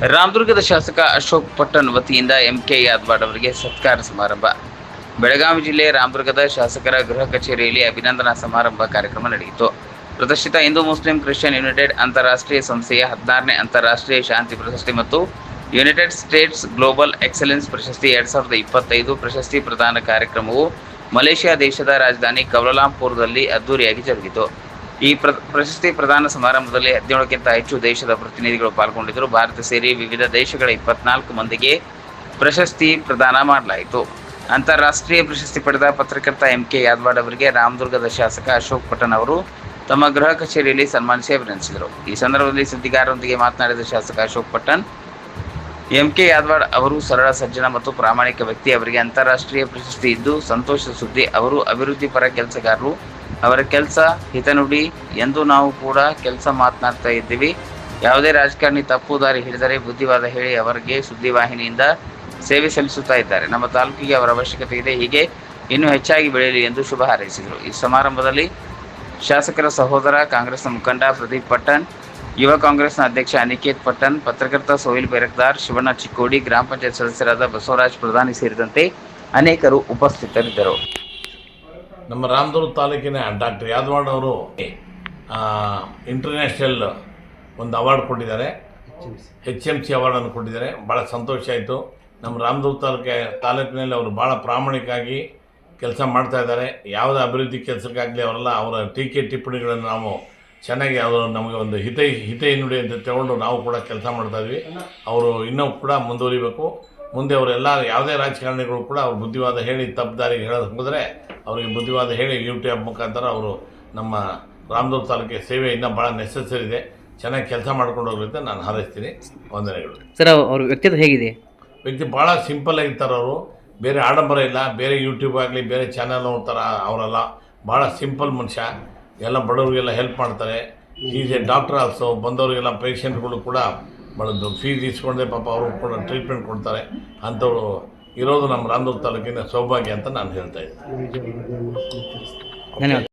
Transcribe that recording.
ರಾಮದುರ್ಗದ ಶಾಸಕ ಅಶೋಕ್ ಪಟ್ಟಣ್ ವತಿಯಿಂದ ಎಂಕೆ ಯಾದವಾಡ್ ಅವರಿಗೆ ಸತ್ಕಾರ ಸಮಾರಂಭ. ಬೆಳಗಾವಿ ಜಿಲ್ಲೆ ರಾಮದುರ್ಗದ ಶಾಸಕರ ಗೃಹ ಕಚೇರಿಯಲ್ಲಿ ಅಭಿನಂದನಾ ಸಮಾರಂಭ ಕಾರ್ಯಕ್ರಮ ನಡೆಯಿತು. ಪ್ರತಿಷ್ಠಿತ ಹಿಂದೂ ಮುಸ್ಲಿಂ ಕ್ರಿಶ್ಚಿಯನ್ ಯುನೈಟೆಡ್ ಅಂತಾರಾಷ್ಟ್ರೀಯ ಸಂಸ್ಥೆಯ 16ನೇ ಅಂತಾರಾಷ್ಟ್ರೀಯ ಶಾಂತಿ ಪ್ರಶಸ್ತಿ ಮತ್ತು ಯುನೈಟೆಡ್ ಸ್ಟೇಟ್ಸ್ ಗ್ಲೋಬಲ್ ಎಕ್ಸಲೆನ್ಸ್ ಪ್ರಶಸ್ತಿ 2025 ಪ್ರಶಸ್ತಿ ಪ್ರದಾನ ಕಾರ್ಯಕ್ರಮವು ಮಲೇಷ್ಯಾ ದೇಶದ ರಾಜಧಾನಿ ಕೌಲಾಲಂಪುರದಲ್ಲಿ ಅದ್ದೂರಿಯಾಗಿ ಜರುಗಿತು. ಈ ಪ್ರಶಸ್ತಿ ಪ್ರದಾನ ಸಮಾರಂಭದಲ್ಲಿ 17ಕ್ಕಿಂತ ಹೆಚ್ಚು ದೇಶದ ಪ್ರತಿನಿಧಿಗಳು ಪಾಲ್ಗೊಂಡಿದ್ದರು. ಭಾರತ ಸೇರಿ ವಿವಿಧ ದೇಶಗಳ 24 ಮಂದಿಗೆ ಪ್ರಶಸ್ತಿ ಪ್ರದಾನ ಮಾಡಲಾಯಿತು. ಅಂತಾರಾಷ್ಟ್ರೀಯ ಪ್ರಶಸ್ತಿ ಪಡೆದ ಪತ್ರಕರ್ತ ಎಂಕೆ ಯಾದವಾಡ್ ಅವರಿಗೆ ರಾಮದುರ್ಗದ ಶಾಸಕ ಅಶೋಕ್ ಪಟ್ಟಣ್ ಅವರು ತಮ್ಮ ಗೃಹ ಕಚೇರಿಯಲ್ಲಿ ಸನ್ಮಾನಿಸಿ ಅಭಿನಂದಿಸಿದರು. ಈ ಸಂದರ್ಭದಲ್ಲಿ ಸುದ್ದಿಗಾರರೊಂದಿಗೆ ಮಾತನಾಡಿದ ಶಾಸಕ ಅಶೋಕ್ ಪಟ್ಟಣ್, ಎಂಕೆ ಯಾದವಾಡ್ ಅವರು ಸರಳ, ಸಜ್ಜನ ಮತ್ತು ಪ್ರಾಮಾಣಿಕ ವ್ಯಕ್ತಿ. ಅವರಿಗೆ ಅಂತಾರಾಷ್ಟ್ರೀಯ ಪ್ರಶಸ್ತಿ ಇದ್ದು ಸಂತೋಷದ ಸುದ್ದಿ. ಅವರು ಅಭಿವೃದ್ಧಿ ಪರ ಕೆಲಸಗಾರರು. ಅವರ ಕೆಲಸ ಹಿತನುಡಿ ಎಂದು ನಾವು ಕೂಡ ಕೆಲಸ ಮಾತನಾಡ್ತಾ ಇದ್ದೀವಿ. ಯಾವುದೇ ರಾಜಕಾರಣಿ ತಪ್ಪು ದಾರಿ ಹಿಡಿದರೆ ಬುದ್ಧಿವಾದ ಹೇಳಿ ಅವರಿಗೆ ಸುದ್ದಿವಾಹಿನಿಯಿಂದ ಸೇವೆ ಸಲ್ಲಿಸುತ್ತಾ ಇದ್ದಾರೆ. ನಮ್ಮ ತಾಲೂಕಿಗೆ ಅವರ ಅವಶ್ಯಕತೆ ಇದೆ. ಹೀಗೆ ಇನ್ನೂ ಹೆಚ್ಚಾಗಿ ಬೆಳೆಯಲಿ ಎಂದು ಶುಭ ಹಾರೈಸಿದರು. ಈ ಸಮಾರಂಭದಲ್ಲಿ ಶಾಸಕರ ಸಹೋದರ ಕಾಂಗ್ರೆಸ್ನ ಮುಖಂಡ ಪ್ರದೀಪ್ ಪಟ್ಟಣ್, ಯುವ ಕಾಂಗ್ರೆಸ್ನ ಅಧ್ಯಕ್ಷ ಅನಿಕೇತ್ ಪಟ್ಟಣ್, ಪತ್ರಕರ್ತ ಸೋಹಿಲ್ ಬೇರಕ್ದಾರ್, ಶಿವಣ್ಣ ಚಿಕ್ಕೋಡಿ, ಗ್ರಾಮ ಪಂಚಾಯತ್ ಸದಸ್ಯರಾದ ಬಸವರಾಜ್ ಪ್ರಧಾನಿ ಸೇರಿದಂತೆ ಅನೇಕರು ಉಪಸ್ಥಿತರಿದ್ದರು. ನಮ್ಮ ರಾಮದುರ್ಗ ತಾಲೂಕಿನ ಡಾಕ್ಟರ್ ಯಾದವಾಡ್ ಅವರು ಇಂಟರ್ನ್ಯಾಷನಲ್ ಒಂದು ಅವಾರ್ಡ್ ಕೊಟ್ಟಿದ್ದಾರೆ, HMC ಅವಾರ್ಡನ್ನು ಕೊಟ್ಟಿದ್ದಾರೆ. ಭಾಳ ಸಂತೋಷ ಆಯಿತು. ನಮ್ಮ ರಾಮದುರ್ಗ ತಾಲೂಕಿನಲ್ಲಿ ಅವರು ಭಾಳ ಪ್ರಾಮಾಣಿಕವಾಗಿ ಕೆಲಸ ಮಾಡ್ತಾ ಇದ್ದಾರೆ. ಯಾವುದೇ ಅಭಿವೃದ್ಧಿ ಕೆಲಸಕ್ಕಾಗಲಿ ಅವರೆಲ್ಲ ಅವರ ಟೀಕೆ ಟಿಪ್ಪಣಿಗಳನ್ನು ನಾವು ಚೆನ್ನಾಗಿ ಅವರು ನಮಗೆ ಒಂದು ಹಿತ ನುಡಿ ಅಂತ ತಗೊಂಡು ನಾವು ಕೂಡ ಕೆಲಸ ಮಾಡ್ತಾಯಿದ್ವಿ. ಅವರು ಇನ್ನೂ ಕೂಡ ಮುಂದುವರಿಬೇಕು. ಮುಂದೆ ಅವರೆಲ್ಲ ಯಾವುದೇ ರಾಜಕಾರಣಿಗಳು ಕೂಡ ಅವ್ರು ಬುದ್ಧಿವಾದ ಹೇಳಿ ತಪ್ಪು ದಾರಿಗೆ ಹೇಳೋದು ಹೋದರೆ ಅವರಿಗೆ ಬುದ್ಧಿವಾದ ಹೇಳಿ ಯೂಟ್ಯೂಬ್ ಮುಖಾಂತರ ಅವರು ನಮ್ಮ ರಾಮದುರ್ಗ ತಾಲೂಕಿಗೆ ಸೇವೆ ಇನ್ನೂ ಭಾಳ ನೆಸೆಸರಿ ಇದೆ. ಚೆನ್ನಾಗಿ ಕೆಲಸ ಮಾಡ್ಕೊಂಡು ಹೋಗ್ಲಿ ಅಂತ ನಾನು ಹಾರೈಸ್ತೀನಿ. ವಂದನೆಗಳು. ಸರ್, ಅವ್ರ ವ್ಯಕ್ತಿತ್ವ ಹೇಗಿದೆ? ವ್ಯಕ್ತಿ ಭಾಳ ಸಿಂಪಲ್ ಆಗಿರ್ತಾರೆ. ಅವರು ಬೇರೆ ಆಡಂಬರ ಇಲ್ಲ. ಬೇರೆ ಯೂಟ್ಯೂಬ್ ಆಗಲಿ ಬೇರೆ ಚಾನಲ್ ನೋಡ್ತಾರೆ ಅವರೆಲ್ಲ ಭಾಳ ಸಿಂಪಲ್ ಮನುಷ್ಯ. ಎಲ್ಲ ಬಡವರಿಗೆಲ್ಲ ಹೆಲ್ಪ್ ಮಾಡ್ತಾರೆ. Is a doctor also. ಬಂದವರಿಗೆಲ್ಲ ಪೇಷಂಟ್ಗಳು ಕೂಡ ಭಾಳ ಫೀಸ್ ಇಸ್ಕೊಂಡೆ ಪಾಪ ಅವರು ಕೂಡ ಟ್ರೀಟ್ಮೆಂಟ್ ಕೊಡ್ತಾರೆ. ಅಂಥವ್ರು ಇರೋದು ನಮ್ಮ ರಾಮದುರ್ಗ ತಾಲೂಕಿನ ಸೌಭಾಗ್ಯ ಅಂತ ನಾನು ಹೇಳ್ತಾ ಇದ್ದೀನಿ. ಧನ್ಯವಾದ.